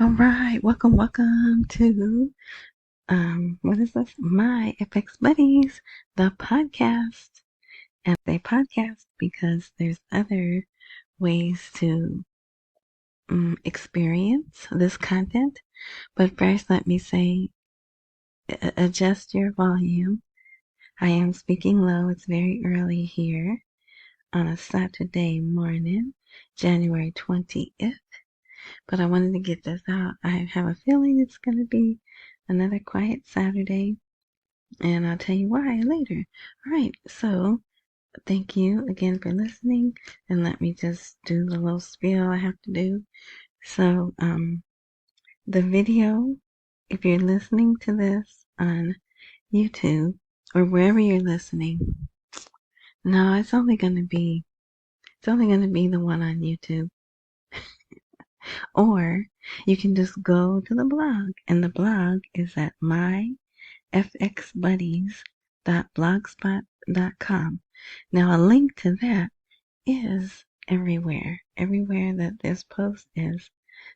All right, welcome to what is this? My FX Buddies, the podcast. And they podcast because there's other ways to experience this content. But first, let me say, adjust your volume. I am speaking low. It's very early here on a Saturday morning, January 20th. But I wanted to get this out. I have a feeling it's going to be another quiet Saturday, and I'll tell you why later. All right, so thank you again for listening, and let me just do the little spiel I have to do. So, the video, if you're listening to this on YouTube or wherever you're listening, no, it's only going to be the one on YouTube. Or you can just go to the blog, and the blog is at myfxbuddies.blogspot.com. Now, a link to that is everywhere. Everywhere that this post is,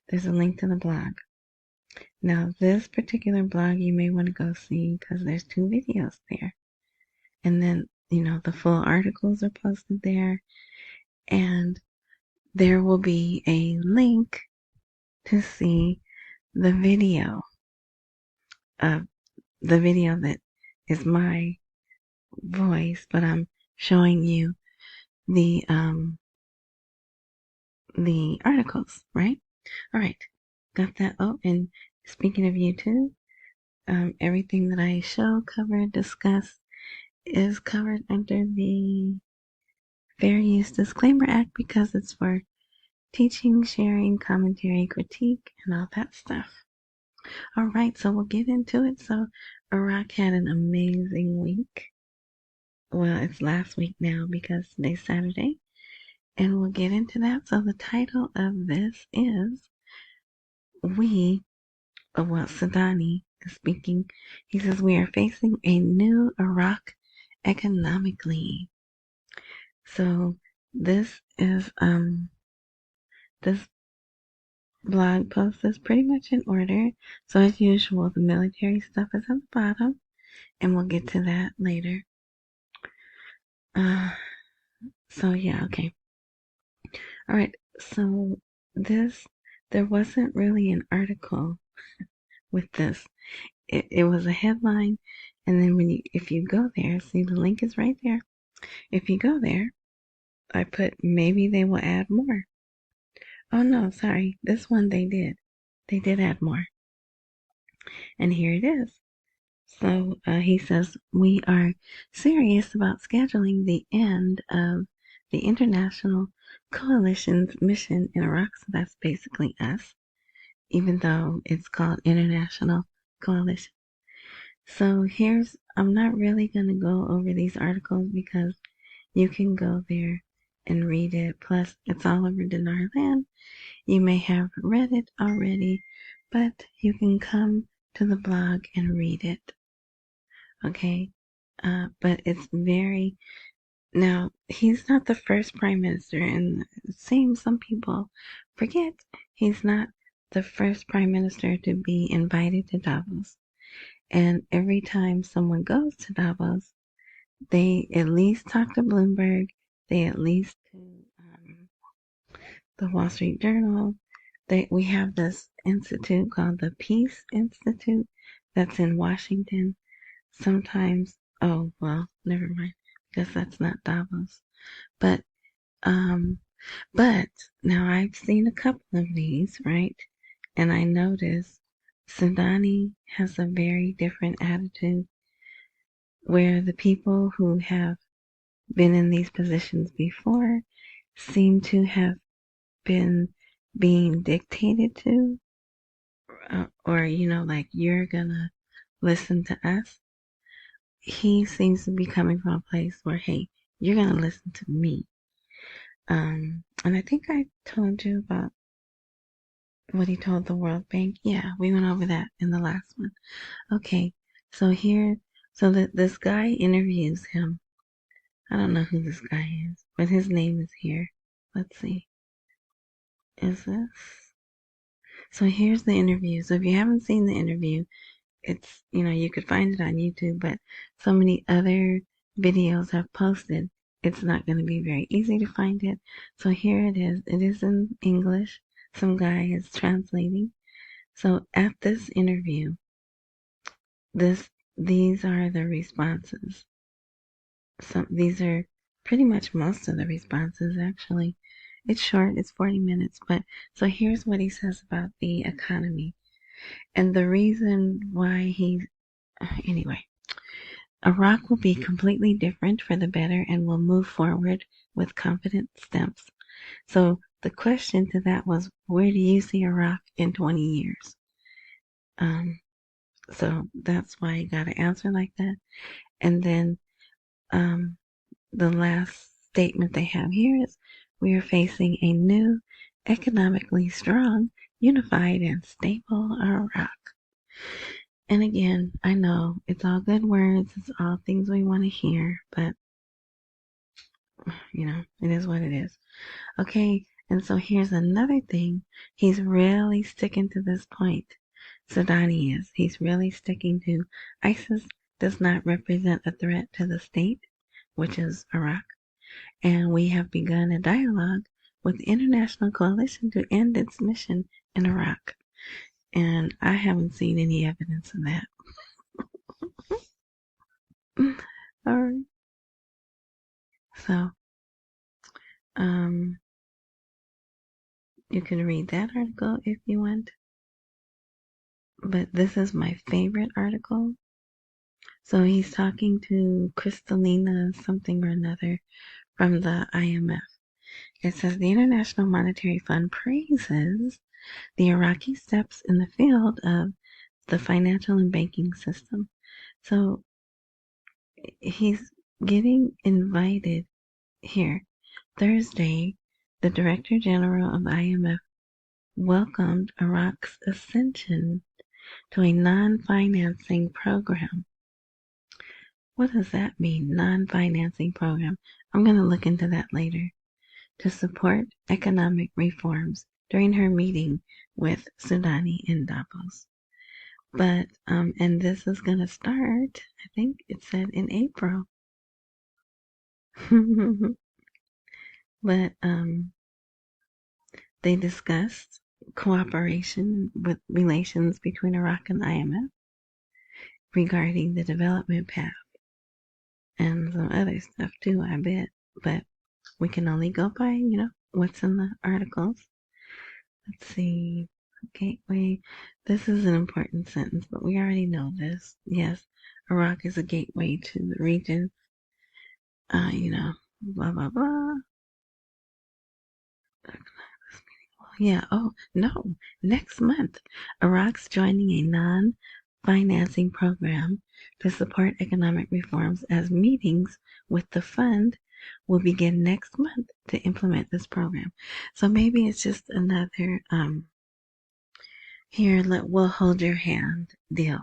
there's a link to the blog. Now, this particular blog you may want to go see because there's 2 videos there. And then, the full articles are posted there. And there will be a link to see the video of the video that is my voice, but I'm showing you the articles, right? All right, got that. Oh, and speaking of YouTube, everything that I show, cover, discuss is covered under the Fair Use Disclaimer Act because it's for teaching, sharing, commentary, critique, and all that stuff. All right, so we'll get into it. So Iraq had an amazing week. Well, it's last week now because today's Saturday, and we'll get into that. So the title of this is Sudani is speaking. He says, we are facing a new Iraq economically. So this is, this blog post is pretty much in order. So as usual, the military stuff is at the bottom, and we'll get to that later. So yeah, okay. All right, so there wasn't really an article with this. It was a headline, and then if you go there, see the link is right there. If you go there, I put maybe they will add more. Oh no, sorry, this one they did. They did add more. And here it is. So he says, we are serious about scheduling the end of the international coalition's mission in Iraq. So that's basically us, even though it's called International Coalition. So I'm not really going to go over these articles because you can go there and read it. Plus, it's all over Dinar land. You may have read it already, but you can come to the blog and read it. Okay? But it's now, he's not the first prime minister, and it seems some people forget he's not the first prime minister to be invited to Davos. And every time someone goes to Davos, they at least talk to Bloomberg, they at least to the Wall Street Journal. We have this institute called the Peace Institute that's in Washington. Sometimes, oh, well, never mind, because that's not Davos. But now I've seen a couple of these, right? And I noticed Sudani has a very different attitude where the people who have been in these positions before seem to have been being dictated to, or, like you're gonna listen to us. He seems to be coming from a place where, hey, you're gonna listen to me. And I think I told you about what he told the World Bank. Yeah, we went over that in the last one. Okay, so this guy interviews him. I don't know who this guy is, but his name is here. Let's see. Is this? So here's the interview. So if you haven't seen the interview, it's, you could find it on YouTube, but so many other videos have posted, it's not going to be very easy to find it. So here it is. It is in English. Some guy is translating. So at this interview, these are the responses. So these are pretty much most of the responses, actually. It's short, it's 40 minutes, but so here's what he says about the economy. And the reason why anyway, Iraq will be completely different for the better and will move forward with confident steps. So the question to that was, where do you see Iraq in 20 years? So that's why you got to answer like that. And then the last statement they have here is, we are facing a new, economically strong, unified, and stable Iraq. And again, I know it's all good words, it's all things we want to hear, but it is what it is. Okay, and so here's another thing. He's really sticking to this point. Sudani is. He's really sticking to ISIS does not represent a threat to the state, which is Iraq. And we have begun a dialogue with the international coalition to end its mission in Iraq. And I haven't seen any evidence of that. All right. So, you can read that article if you want. But this is my favorite article. So he's talking to Kristalina something or another from the IMF. It says the International Monetary Fund praises the Iraqi steps in the field of the financial and banking system. So he's getting invited here. Thursday, the Director General of the IMF welcomed Iraq's ascension to a non-financing program. What does that mean, non-financing program? I'm going to look into that later. To support economic reforms during her meeting with Sudani in Davos. But, and this is going to start, I think it said in April. But, they discussed cooperation with relations between Iraq and the IMF regarding the development path and some other stuff too, I bet. But we can only go by, what's in the articles. Let's see. Gateway. This is an important sentence, but we already know this. Yes, Iraq is a gateway to the region. Blah, blah, blah. Yeah, oh, no. Next month, Iraq's joining a non-financing program to support economic reforms as meetings with the fund will begin next month to implement this program. So maybe it's just another, we'll hold your hand deal.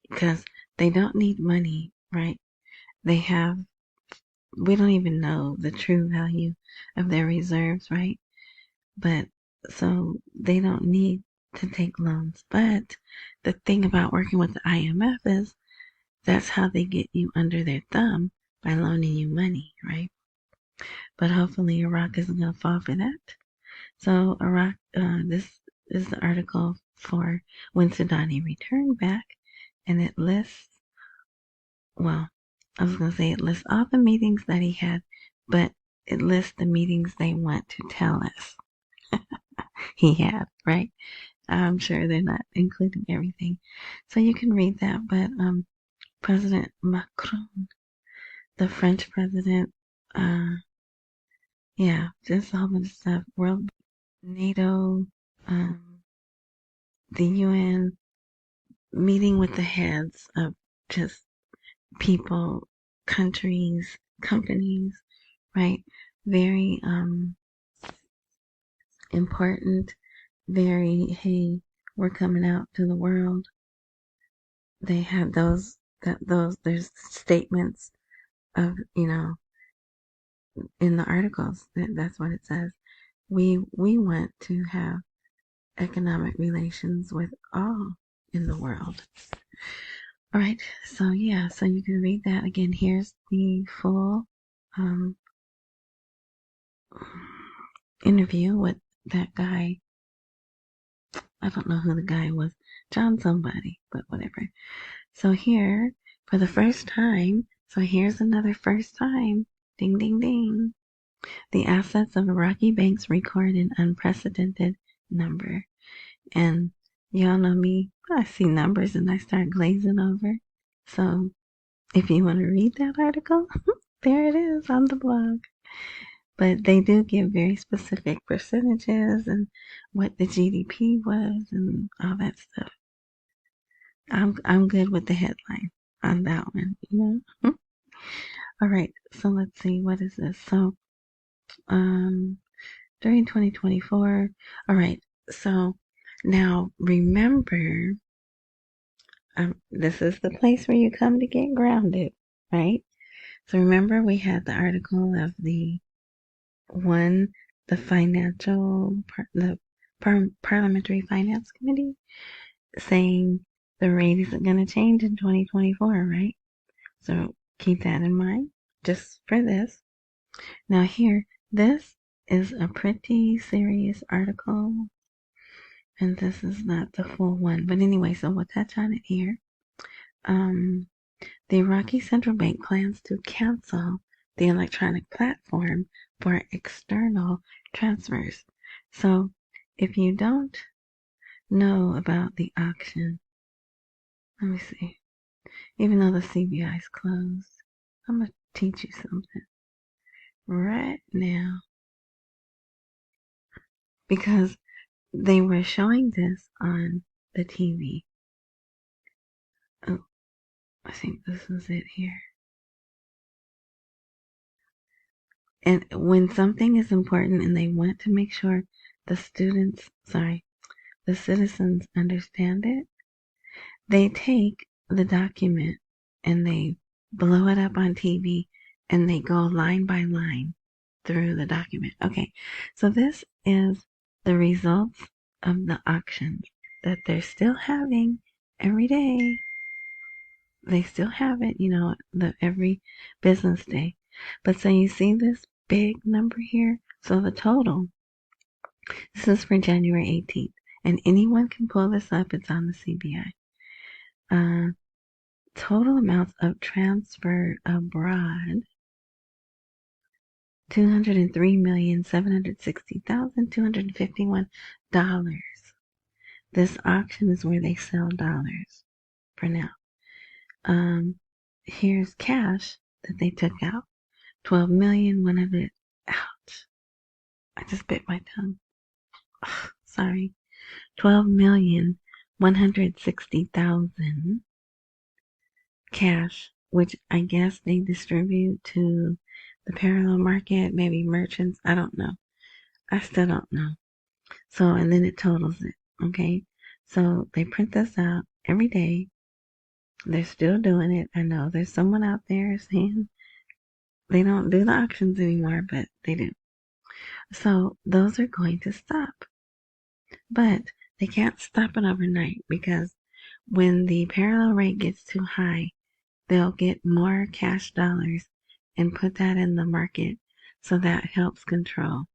Because they don't need money, right? We don't even know the true value of their reserves, right? But, so they don't need to take loans. But the thing about working with the IMF is that's how they get you under their thumb, by loaning you money, right? But hopefully Iraq isn't going to fall for that. So Iraq, this is the article for when Sudani returned back, and it lists, well, I was going to say it lists all the meetings that he had, but it lists the meetings they want to tell us he had, right? I'm sure they're not including everything. So you can read that, but President Macron, the French president, yeah, just a whole bunch of stuff. World, NATO, the UN, meeting with the heads of just people, countries, companies, right? Very important, very, hey, we're coming out to the world. They have there's statements of, in the articles, that's what it says. We want to have economic relations with all in the world. All right, so yeah, so you can read that again. Here's the full interview with that guy. I don't know who the guy was, John somebody, but whatever. So here, for the first time, so here's another first time. Ding, ding, ding. The assets of Iraqi banks record an unprecedented number. And y'all know me, I see numbers and I start glazing over. So if you want to read that article, there it is on the blog. But they do give very specific percentages and what the GDP was and all that stuff. I'm good with the headline on that one, you know. All right, so let's see, what is this? So during 2024, all right, so now remember, this is the place where you come to get grounded, right? So remember we had the article of the Parliamentary Finance Committee saying the rate isn't going to change in 2024, right? So keep that in mind just for this. Now here, this is a pretty serious article, and this is not the full one. But anyway, so we'll touch on it here. The Iraqi Central Bank plans to cancel the electronic platform for external transfers. So if you don't know about the auction, let me see. Even though the CBI is closed, I'm going to teach you something right now. Because they were showing this on the TV. Oh, I think this is it here. And when something is important and they want to make sure the citizens understand it, they take the document and they blow it up on TV and they go line by line through the document. Okay, so this is the results of the auctions that they're still having every day. They still have it, you know, every business day. But so you see this big number here? So the total, this is for January 18th. And anyone can pull this up. It's on the CBI. Total amounts of transfer abroad, $203,760,251. This auction is where they sell dollars for now. Here's cash that they took out. 12,100,000. Ouch. I just bit my tongue. Ugh, sorry. 12,160,000 cash, which I guess they distribute to the parallel market, maybe merchants. I don't know. I still don't know. So, and then it totals it. Okay. So they print this out every day. They're still doing it. I know there's someone out there saying they don't do the auctions anymore, but they do. So those are going to stop. But they can't stop it overnight because when the parallel rate gets too high, they'll get more cash dollars and put that in the market. So that helps control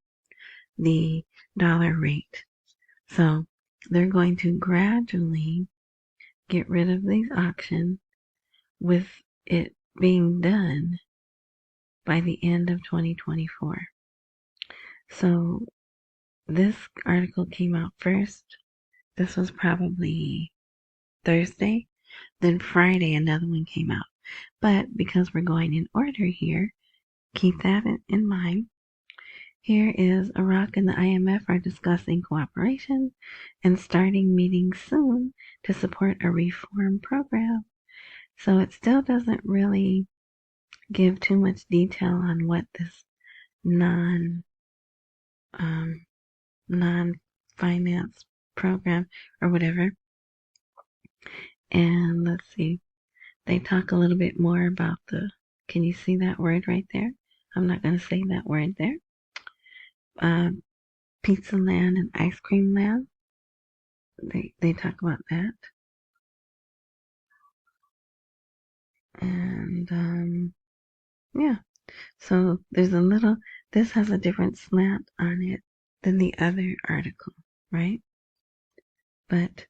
the dollar rate. So they're going to gradually get rid of these auctions with it being done by the end of 2024. So this article came out first. This was probably Thursday. Then Friday, another one came out. But because we're going in order here, keep that in mind. Here is Iraq and the IMF are discussing cooperation and starting meetings soon to support a reform program. So it still doesn't really give too much detail on what this non-finance program or whatever. And let's see, they talk a little bit more about can you see that word right there? I'm not going to say that word there. Pizza land and ice cream land. they talk about that. And yeah. So there's a little, this has a different slant on it than the other article, right? But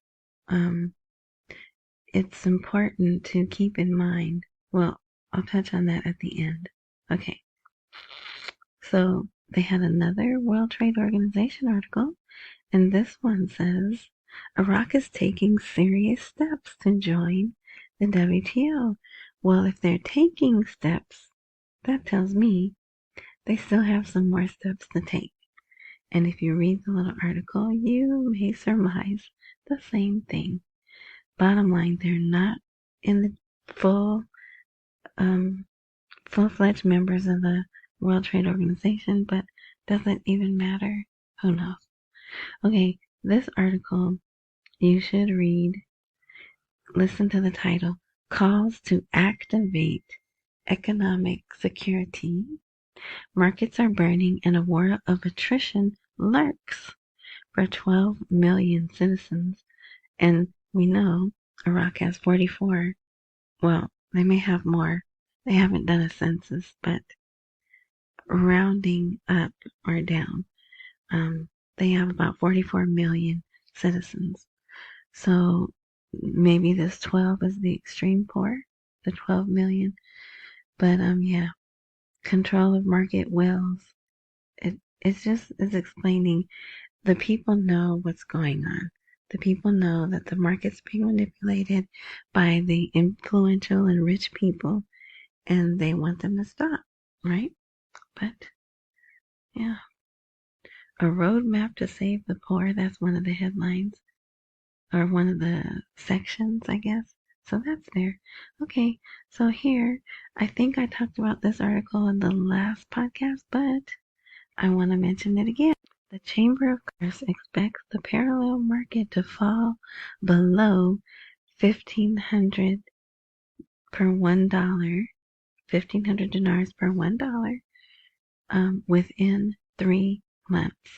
it's important to keep in mind. Well, I'll touch on that at the end. Okay. So they had another World Trade Organization article, and this one says Iraq is taking serious steps to join the WTO. Well, if they're taking steps, that tells me they still have some more steps to take. And if you read the little article, you may surmise the same thing. Bottom line, they're not in the full-fledged members of the World Trade Organization, but doesn't even matter. Who knows? Okay, this article you should read. Listen to the title: Calls to Activate Economic Security. Markets are burning and a war of attrition lurks for 12 million citizens. And we know Iraq has 44. Well, they may have more. They haven't done a census, but rounding up or down, they have about 44 million citizens. So maybe this 12 is the extreme poor, the 12 million. But yeah, control of market wills. It's explaining the people know what's going on. The people know that the market's being manipulated by the influential and rich people, and they want them to stop, right? But yeah, a roadmap to save the poor. That's one of the headlines, or one of the sections, I guess. So that's there. Okay, so here, I think I talked about this article in the last podcast, but I want to mention it again. The Chamber of Commerce expects the parallel market to fall below 1,500 per $1, 1,500 dinars per $1, within 3 months.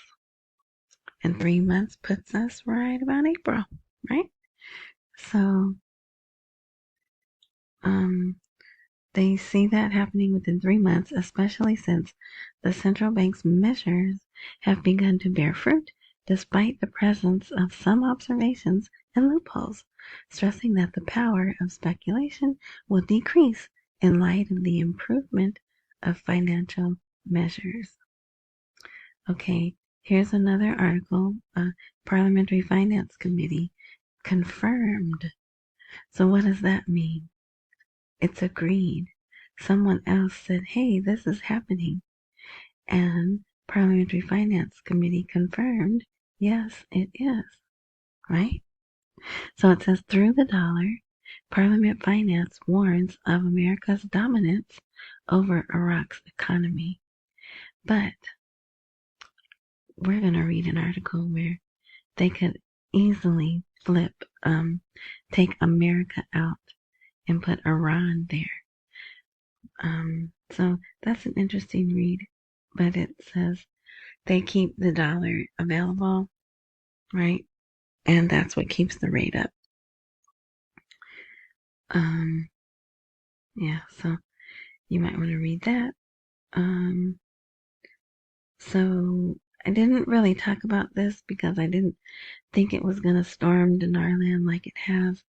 And 3 months puts us right about April, right? So, they see that happening within 3 months, especially since the central bank's measures have begun to bear fruit, despite the presence of some observations and loopholes, stressing that the power of speculation will decrease in light of the improvement of financial measures. Okay, here's another article. Parliamentary Finance Committee confirmed. So what does that mean? It's agreed. Someone else said, hey, this is happening. And Parliamentary Finance Committee confirmed, yes, it is. Right? So it says, through the dollar, Parliament Finance warns of America's dominance over Iraq's economy. But we're going to read an article where they could easily flip, take America out and put Iran there. So that's an interesting read, but it says they keep the dollar available, right? And that's what keeps the rate up. Yeah, so you might want to read that. So I didn't really talk about this because I didn't think it was going to storm Dinarland like it has.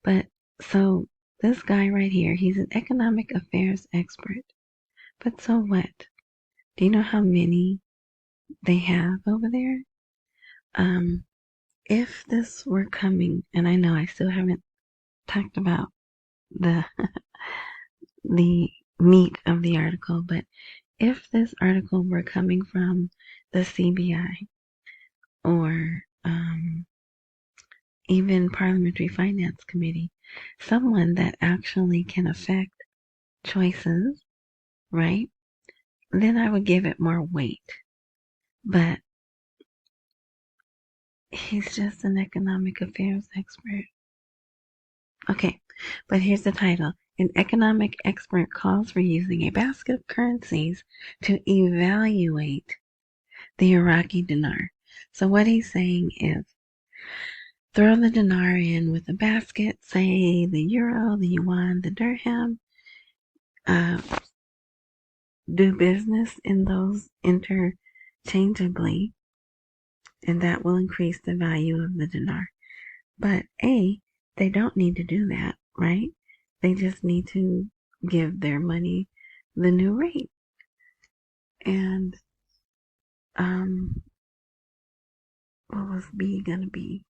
But so this guy right here, he's an economic affairs expert. But so what? Do you know how many they have over there? If this were coming, and I know I still haven't talked about the the meat of the article, but if this article were coming from the CBI or even Parliamentary Finance Committee, someone that actually can affect choices, right? Then I would give it more weight. But he's just an economic affairs expert. Okay, but here's the title. An economic expert calls for using a basket of currencies to evaluate the Iraqi dinar. So what he's saying is throw the dinar in with a basket, say the euro, the yuan, the dirham, uh, do business in those interchangeably, and that will increase the value of the dinar. But they don't need to do that, right? They just need to give their money the new rate. And what was B gonna be?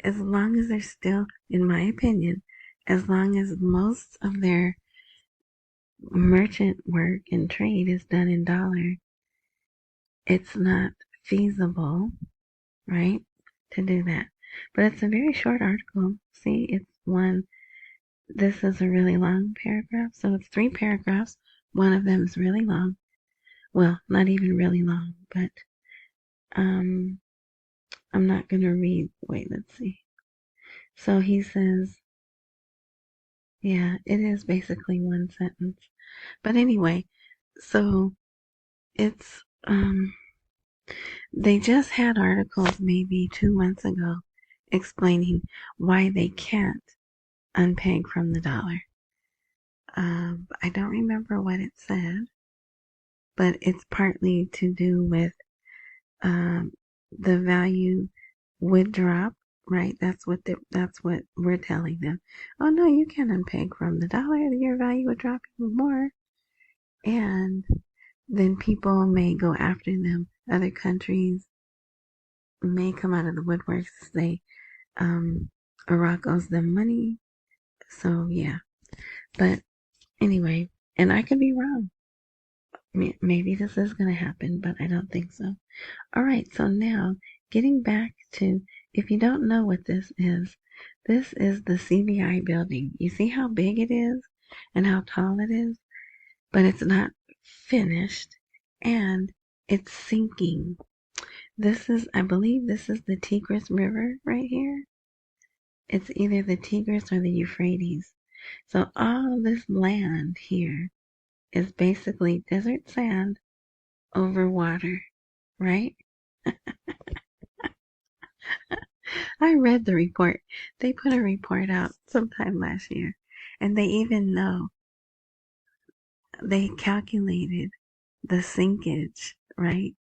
As long as they're still, in my opinion, as long as most of their merchant work and trade is done in dollar, it's not feasible, right, to do that. But it's a very short article. See, it's one. This is a really long paragraph, so it's 3 paragraphs. One of them is really long. Well, not even really long, but I'm not gonna read. Wait, let's see. So he says, yeah, it is basically one sentence. But anyway, so it's they just had articles maybe 2 months ago explaining why they can't unpeg from the dollar. I don't remember what it said, but it's partly to do with the value would drop, right? That's what we're telling them. Oh no, you can't unpeg from the dollar. Your value would drop even more, and then people may go after them. Other countries may come out of the woodwork to say Iraq owes them money. So yeah, but anyway, and I could be wrong. Maybe this is going to happen, but I don't think so. All right, so now getting back to, if you don't know what this is the CBI building. You see how big it is and how tall it is, but it's not finished and it's sinking. I believe this is the Tigris River right here. It's either the Tigris or the Euphrates. So all this land here is basically desert sand over water, right? I read the report. They put a report out sometime last year, and they even know they calculated the sinkage, right?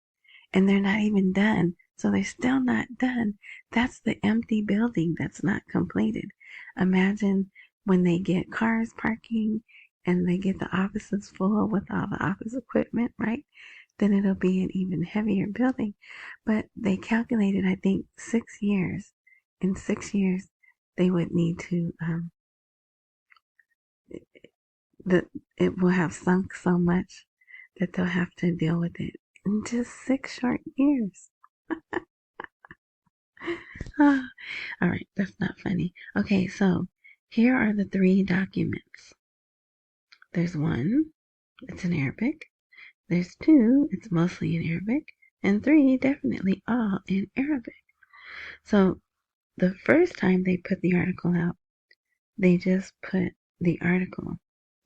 And they're not even done. So they're still not done. That's the empty building that's not completed. Imagine when they get cars parking and they get the offices full with all the office equipment, right? Then it'll be an even heavier building. But they calculated, I think, 6 years. In 6 years, they would need to, it will have sunk so much that they'll have to deal with it in just 6 short years. All right, that's not funny. Okay, so here are the 3 documents. There's 1, it's in Arabic. There's 2, it's mostly in Arabic. And 3, definitely all in Arabic. So the first time they put the article out, they just put the article.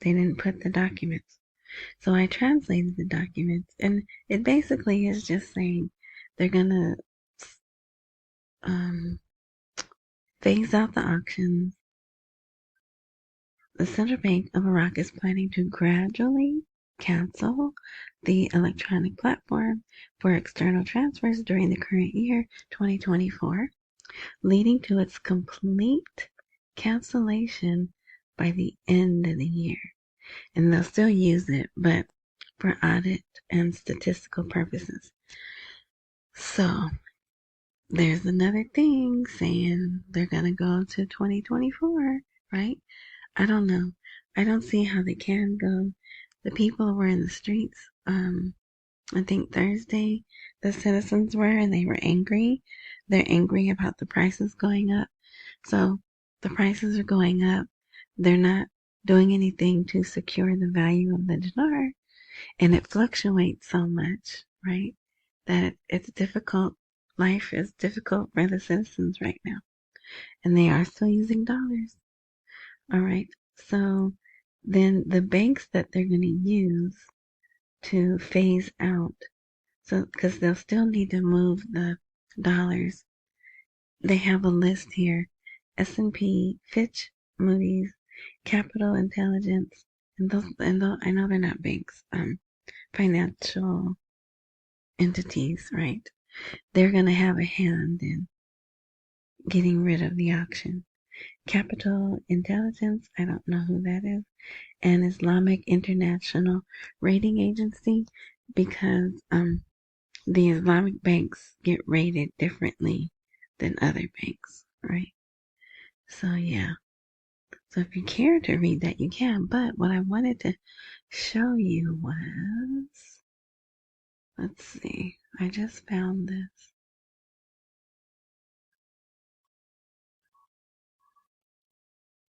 They didn't put the documents. So I translated the documents, and it basically is just saying they're gonna phase out the auctions. The Central Bank of Iraq is planning to gradually cancel the electronic platform for external transfers during the current year, 2024, leading to its complete cancellation by the end of the year. And they'll still use it, but for audit and statistical purposes. So there's another thing saying they're going to go to 2024, right? I don't know. I don't see how they can go. The people were in the streets, I think Thursday, the citizens were, and they were angry. They're angry about the prices going up. So the prices are going up. They're not doing anything to secure the value of the dinar. And it fluctuates so much, right? That it's difficult. Life is difficult for the citizens right now. And they are still using dollars. All right. So then the banks that they're going to use to phase out. So, because they'll still need to move the dollars. They have a list here: S&P, Fitch, Moody's, Capital Intelligence, and those I know they're not banks, financial entities, right? They're gonna have a hand in getting rid of the auction. Capital Intelligence, I don't know who that is, and Islamic International Rating Agency, because the Islamic banks get rated differently than other banks, right? So yeah. So if you care to read that, you can. But what I wanted to show you was, let's see, I just found this.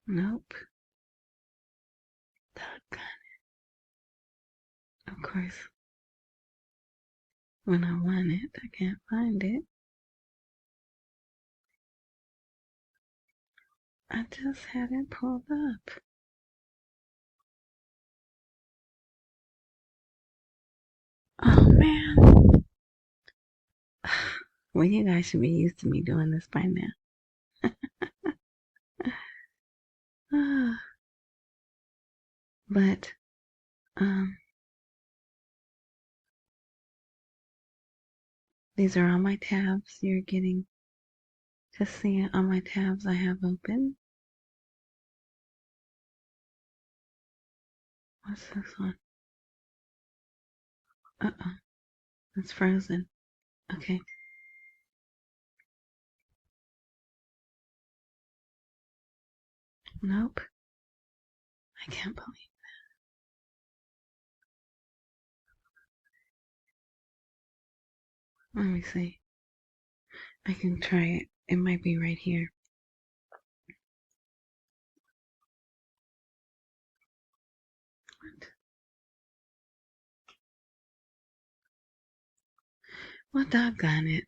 Nope. Doggone it. Of course, when I want it, I can't find it. I just had it pulled up. Oh man. Well, you guys should be used to me doing this by now. But, these are all my tabs. You're getting to see it on my tabs I have open. What's this one? Uh-oh. It's frozen. Okay. Nope. I can't believe it. Let me see. I can try it. It might be right here. What? Well, doggone it.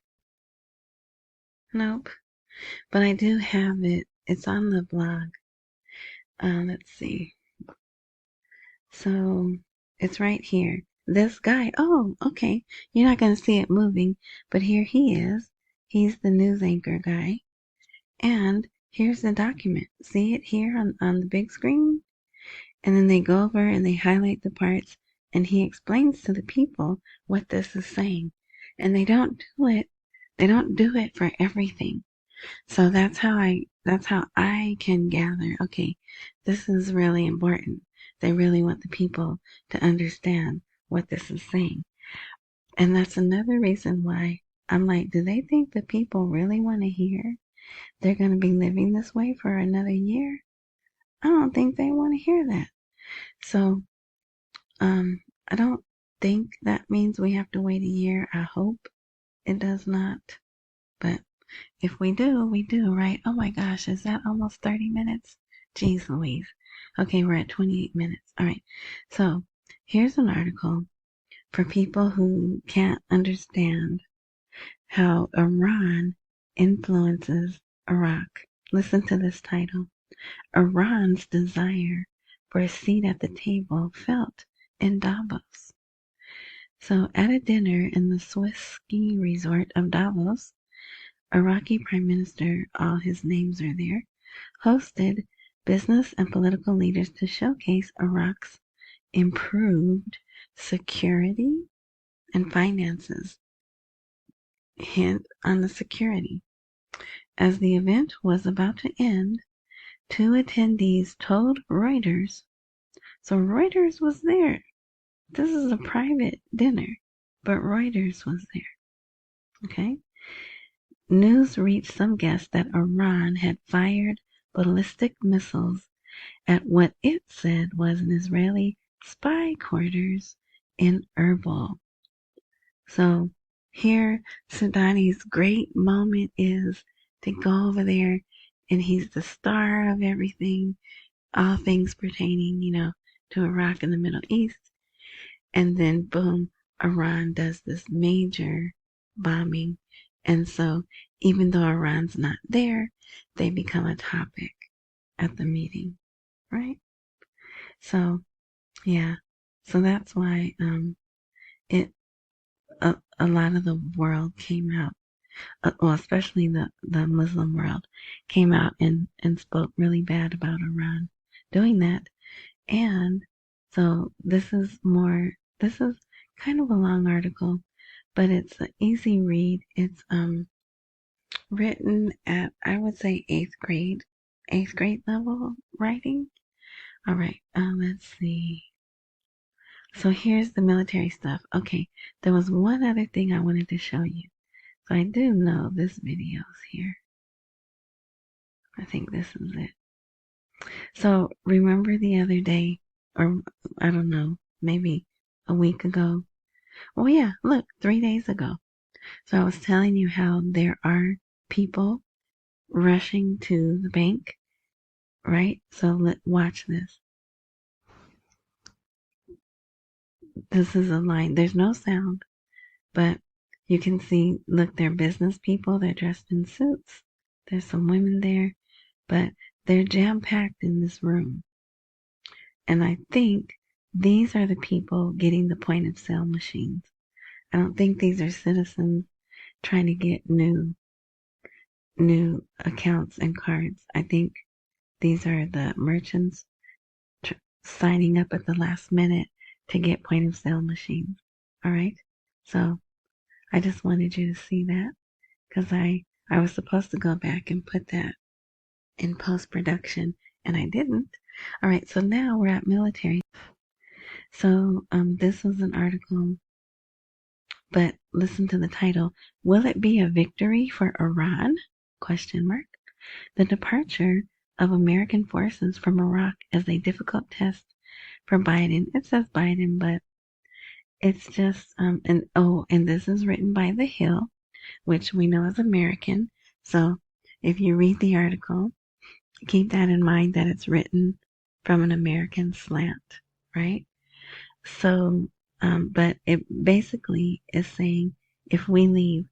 Nope. But I do have it. It's on the blog. Let's see. So it's right here. This guy. Oh, okay. You're not going to see it moving, but here he is. He's the news anchor guy. And here's the document. See it here on the big screen? And then they go over and they highlight the parts, and he explains to the people what this is saying. And they don't do it for everything. So that's how I can gather, okay, this is really important. They really want the people to understand what this is saying. And that's another reason why I'm like, do they think the people really want to hear they're going to be living this way for another year? I don't think they want to hear that. So, I don't think that means we have to wait a year. I hope it does not. But if we do, we do, right? Oh my gosh, is that almost 30 minutes? Jeez Louise. Okay, we're at 28 minutes. All right. So here's an article for people who can't understand how Iran influences Iraq. Listen to this title. Iran's desire for a seat at the table felt in Davos. So at a dinner in the Swiss ski resort of Davos, Iraqi Prime Minister, all his names are there, hosted business and political leaders to showcase Iraq's improved security and finances. Hint on the security. As the event was about to end, two attendees told Reuters, so Reuters was there. This is a private dinner, but Reuters was there. Okay? News reached some guests that Iran had fired ballistic missiles at what it said was an Israeli spy quarters in Erbil. So here, Sudani's great moment is to go over there, and he's the star of everything, all things pertaining, to Iraq and the Middle East. And then, boom, Iran does this major bombing. And so, even though Iran's not there, they become a topic at the meeting, right? So, yeah. So that's why it a lot of the world came out, well, especially the Muslim world, came out and spoke really bad about Iran doing that. And so this is kind of a long article, but it's an easy read. It's written at, I would say, eighth grade level writing. All right, let's see. So here's the military stuff. Okay, there was one other thing I wanted to show you. So I do know this video's here. I think this is it. So remember the other day, or I don't know, maybe a week ago. Oh yeah, look, 3 days ago. So I was telling you how there are people rushing to the bank, right? So watch this. This is a line. There's no sound, but you can see, look, they're business people. They're dressed in suits. There's some women there, but they're jam-packed in this room. And I think these are the people getting the point of sale machines. I don't think these are citizens trying to get new accounts and cards. I think these are the merchants signing up at the last minute to get point of sale machines. All right. So I just wanted you to see that because I was supposed to go back and put that in post-production and I didn't. All right. So now we're at military. So this was an article, but listen to the title. Will it be a victory for Iran? Question mark. The departure of American forces from Iraq is a difficult test for Biden. It says Biden, but it's just, and this is written by The Hill, which we know is American. So if you read the article, keep that in mind that it's written from an American slant, right? So, but it basically is saying if we leave,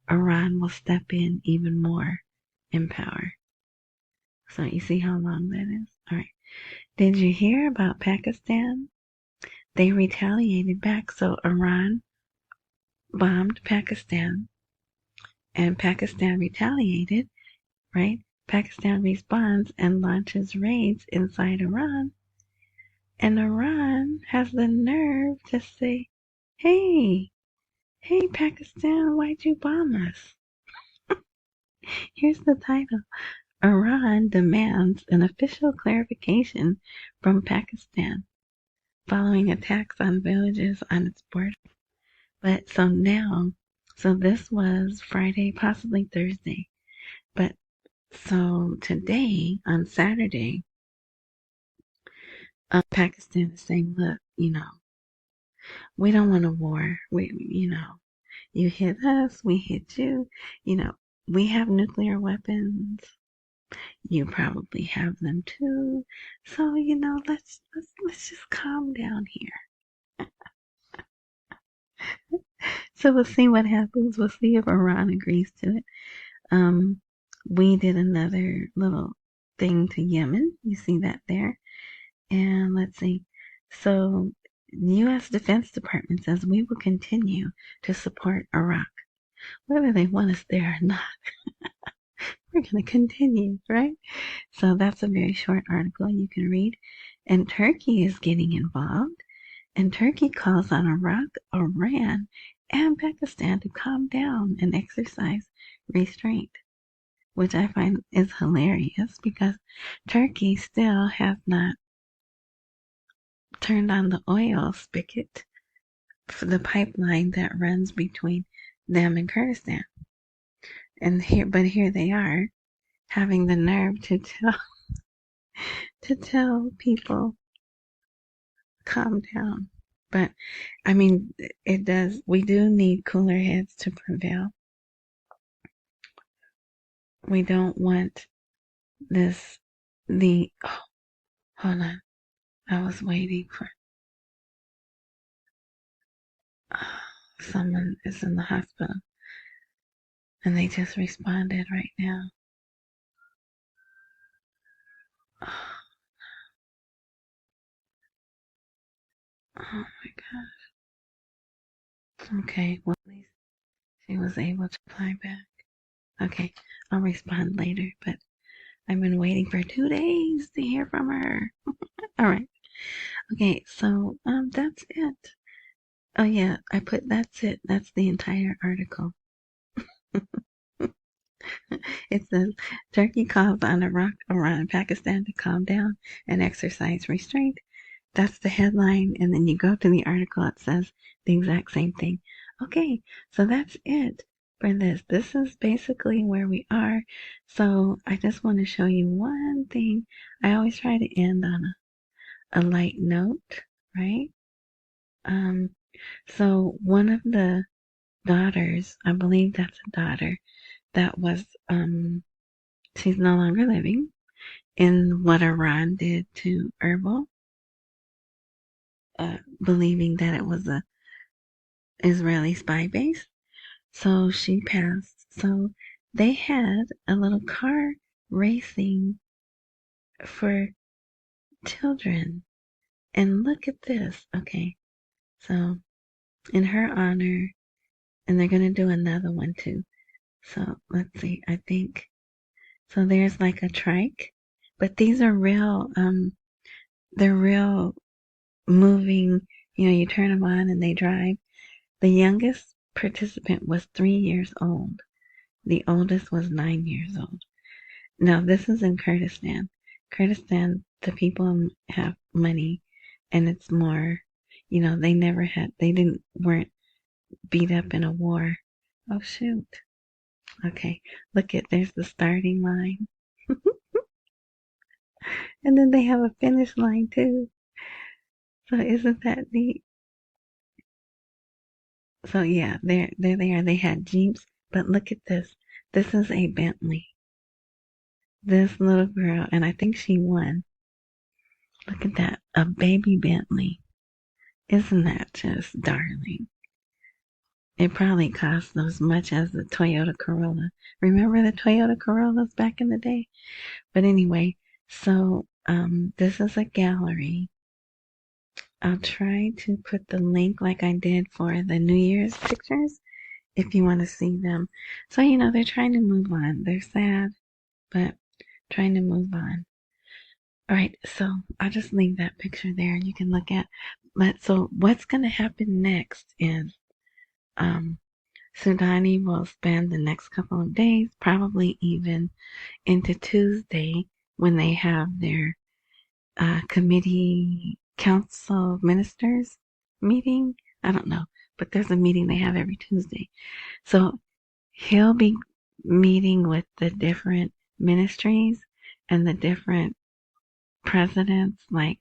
Iran will step in even more in power. So you see how long that is? All right. Did you hear about Pakistan? They retaliated back. So Iran bombed Pakistan and Pakistan retaliated, right? Pakistan responds and launches raids inside Iran. And Iran has the nerve to say, hey, Pakistan, why'd you bomb us? Here's the title. Iran demands an official clarification from Pakistan following attacks on villages on its border. But so this was Friday, possibly Thursday. But so today, on Saturday, Pakistan is saying, look, we don't want a war. You hit us, we hit you. We have nuclear weapons. You probably have them too. So, let's just calm down here. So we'll see what happens. We'll see if Iran agrees to it. We did another little thing to Yemen. You see that there. And let's see. So U.S. Defense Department says we will continue to support Iraq. Whether they want us there or not, we're going to continue, right? So that's a very short article you can read. And Turkey is getting involved. And Turkey calls on Iraq, Iran, and Pakistan to calm down and exercise restraint, which I find is hilarious because Turkey still has not turned on the oil spigot for the pipeline that runs between them and Kurdistan. But here they are having the nerve to tell people calm down. But I mean, we do need cooler heads to prevail. We don't want hold on. I was waiting for someone is in the hospital and they just responded right now. Oh my gosh. Okay, well, at least she was able to fly back. Okay, I'll respond later, but I've been waiting for 2 days to hear from her. All right. Okay, so that's it. Oh yeah, I put that's it. That's the entire article. It says Turkey calls on Iraq, Iran, and Pakistan to calm down and exercise restraint. That's the headline, and then you go to the article, it says the exact same thing. Okay, so that's it for this. This is basically where we are. So I just want to show you one thing. I always try to end on a light note, right? So one of the daughters, I believe that's a daughter, that was, she's no longer living, in what Iran did to Erbil, believing that it was a Israeli spy base. So she passed. So they had a little car racing for children. And look at this. Okay. So in her honor, and they're going to do another one too. So let's see. I think, so there's like a trike, but these are real, they're real moving, you turn them on and they drive. The youngest participant was 3 years old. The oldest was 9 years old. Now, this is in Kurdistan. Kurdistan, the people have money, and it's more, they weren't beat up in a war. Oh, shoot. Okay, there's the starting line. And then they have a finish line, too. So isn't that neat? So yeah, there they are. They had Jeeps, but look at this. This is a Bentley. This little girl, and I think she won. Look at that, a baby Bentley. Isn't that just darling? It probably cost as much as the Toyota Corolla. Remember the Toyota Corollas back in the day? But anyway, so this is a gallery. I'll try to put the link like I did for the New Year's pictures if you want to see them. So, they're trying to move on. They're sad, but trying to move on. All right, so I'll just leave that picture there. You can look at. But so what's going to happen next is Sudani will spend the next couple of days, probably even into Tuesday when they have their committee council of ministers meeting. I don't know, but there's a meeting they have every Tuesday. So he'll be meeting with the different ministries and the different presidents, like,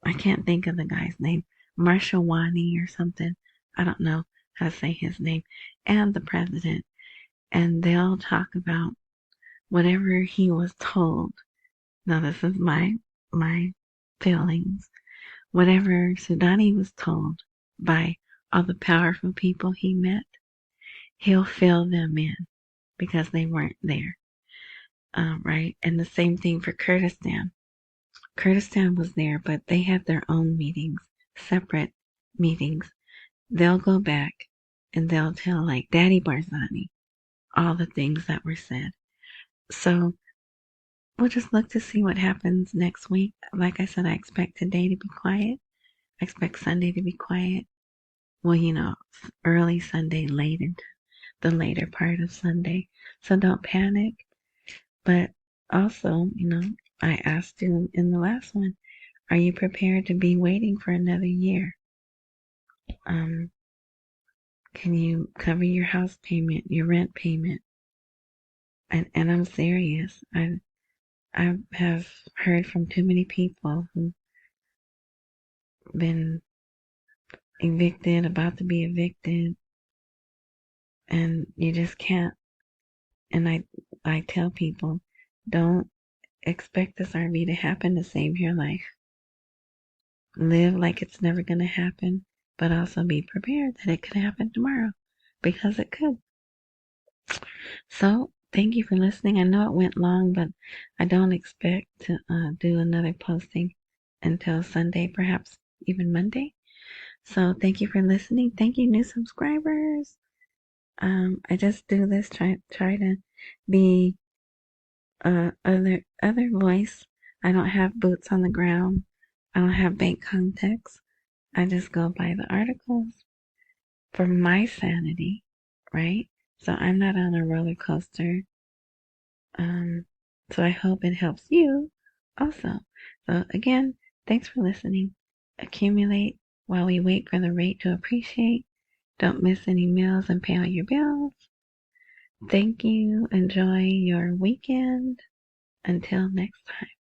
I can't think of the guy's name, Marshawani or something. I don't know how to say his name, and the president. And they'll talk about whatever he was told. Now this is my feelings. Whatever Sudani was told by all the powerful people he met, he'll fill them in because they weren't there. Right? And the same thing for Kurdistan. Kurdistan was there, but they had their own meetings, separate meetings. They'll go back and they'll tell, like Daddy Barzani, all the things that were said. So we'll just look to see what happens next week. Like I said, I expect today to be quiet. I expect Sunday to be quiet. Well, early Sunday, late into the later part of Sunday. So don't panic. But also, I asked you in the last one, are you prepared to be waiting for another year? Can you cover your house payment, your rent payment? And I'm serious. I have heard from too many people who've been evicted, about to be evicted, and you just can't. And I tell people, don't expect this RV to happen to save your life. Live like it's never going to happen, but also be prepared that it could happen tomorrow, because it could. So, thank you for listening. I know it went long, but I don't expect to do another posting until Sunday, perhaps even Monday. So thank you for listening. Thank you, new subscribers. I just do this try to be other voice. I don't have boots on the ground. I don't have bank contacts. I just go by the articles for my sanity, right? So I'm not on a roller coaster. So I hope it helps you also. So again, thanks for listening. Accumulate while we wait for the rate to appreciate. Don't miss any meals and pay all your bills. Thank you. Enjoy your weekend. Until next time.